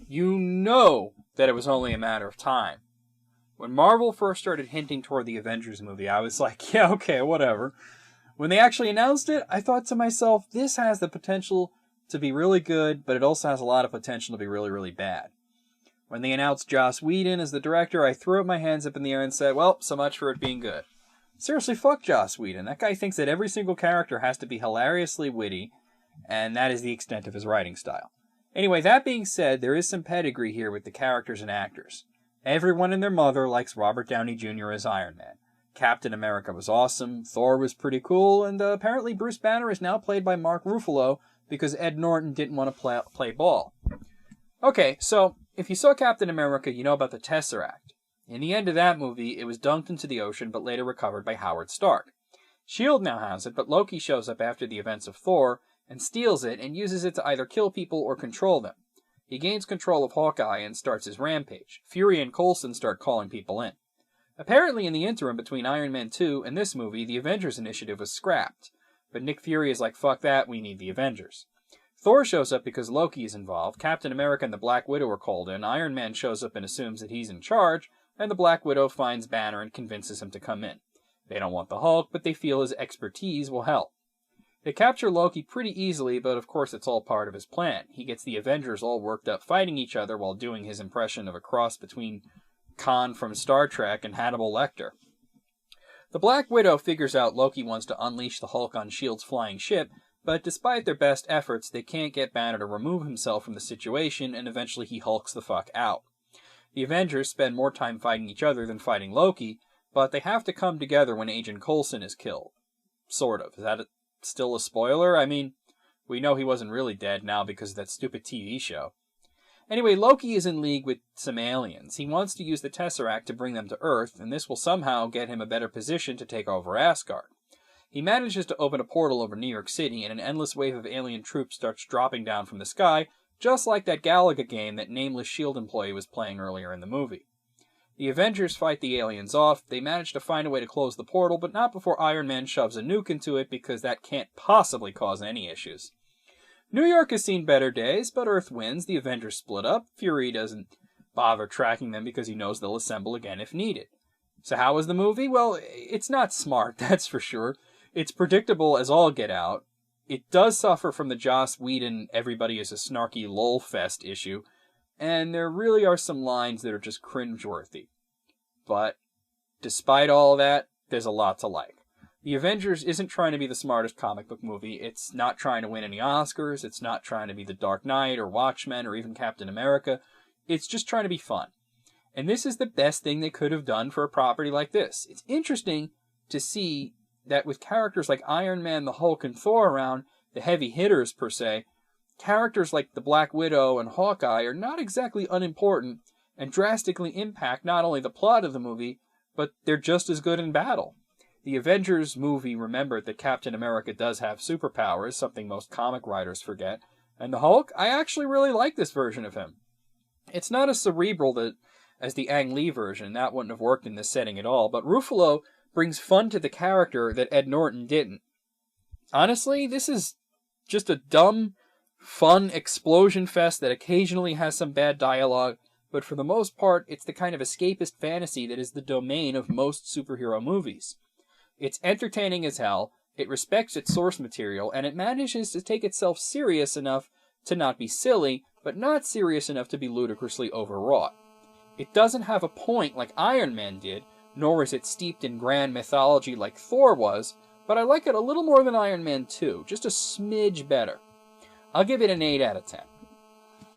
you know that it was only a matter of time. When Marvel first started hinting toward the Avengers movie, I was like, yeah, okay, whatever. When they actually announced it, I thought to myself, this has the potential to be really good, but it also has a lot of potential to be really, really bad. When they announced Joss Whedon as the director, I threw my hands up in the air and said, well, so much for it being good. Seriously, fuck Joss Whedon. That guy thinks that every single character has to be hilariously witty, and that is the extent of his writing style. Anyway, that being said, there is some pedigree here with the characters and actors. Everyone and their mother likes Robert Downey Jr. as Iron Man. Captain America was awesome, Thor was pretty cool, and apparently Bruce Banner is now played by Mark Ruffalo because Ed Norton didn't want to play ball. Okay, so if you saw Captain America, you know about the Tesseract. In the end of that movie, it was dunked into the ocean but later recovered by Howard Stark. S.H.I.E.L.D. now has it, but Loki shows up after the events of Thor and steals it and uses it to either kill people or control them. He gains control of Hawkeye and starts his rampage. Fury and Coulson start calling people in. Apparently in the interim between Iron Man 2 and this movie, the Avengers initiative was scrapped. But Nick Fury is like, fuck that, we need the Avengers. Thor shows up because Loki is involved, Captain America and the Black Widow are called in, Iron Man shows up and assumes that he's in charge, and the Black Widow finds Banner and convinces him to come in. They don't want the Hulk, but they feel his expertise will help. They capture Loki pretty easily, but of course it's all part of his plan. He gets the Avengers all worked up fighting each other while doing his impression of a cross between Khan from Star Trek and Hannibal Lecter. The Black Widow figures out Loki wants to unleash the Hulk on S.H.I.E.L.D.'s flying ship, but despite their best efforts, they can't get Banner to remove himself from the situation, and eventually he hulks the fuck out. The Avengers spend more time fighting each other than fighting Loki, but they have to come together when Agent Coulson is killed. Sort of. Is that still a spoiler? I mean, we know he wasn't really dead now because of that stupid TV show. Anyway, Loki is in league with some aliens. He wants to use the Tesseract to bring them to Earth, and this will somehow get him a better position to take over Asgard. He manages to open a portal over New York City, and an endless wave of alien troops starts dropping down from the sky, just like that Galaga game that nameless S.H.I.E.L.D. employee was playing earlier in the movie. The Avengers fight the aliens off. They manage to find a way to close the portal, but not before Iron Man shoves a nuke into it, because that can't possibly cause any issues. New York has seen better days, but Earth wins. The Avengers split up. Fury doesn't bother tracking them because he knows they'll assemble again if needed. So how was the movie? Well, it's not smart, that's for sure. It's predictable as all get out. It does suffer from the Joss Whedon everybody is a snarky lol fest issue, and there really are some lines that are just cringeworthy. But despite all that, there's a lot to like. The Avengers isn't trying to be the smartest comic book movie. It's not trying to win any Oscars. It's not trying to be The Dark Knight or Watchmen or even Captain America. It's just trying to be fun. And this is the best thing they could have done for a property like this. It's interesting to see that with characters like Iron Man, the Hulk, and Thor around, the heavy hitters per se, characters like the Black Widow and Hawkeye are not exactly unimportant and drastically impact not only the plot of the movie, but they're just as good in battle. The Avengers movie remembered that Captain America does have superpowers, something most comic writers forget, and the Hulk, I actually really like this version of him. It's not as cerebral as the Ang Lee version, that wouldn't have worked in this setting at all, but Ruffalo brings fun to the character that Ed Norton didn't. Honestly, this is just a dumb, fun explosion fest that occasionally has some bad dialogue, but for the most part, it's the kind of escapist fantasy that is the domain of most superhero movies. It's entertaining as hell, it respects its source material, and it manages to take itself serious enough to not be silly, but not serious enough to be ludicrously overwrought. It doesn't have a point like Iron Man did, nor is it steeped in grand mythology like Thor was, but I like it a little more than Iron Man 2, just a smidge better. I'll give it an 8 out of 10.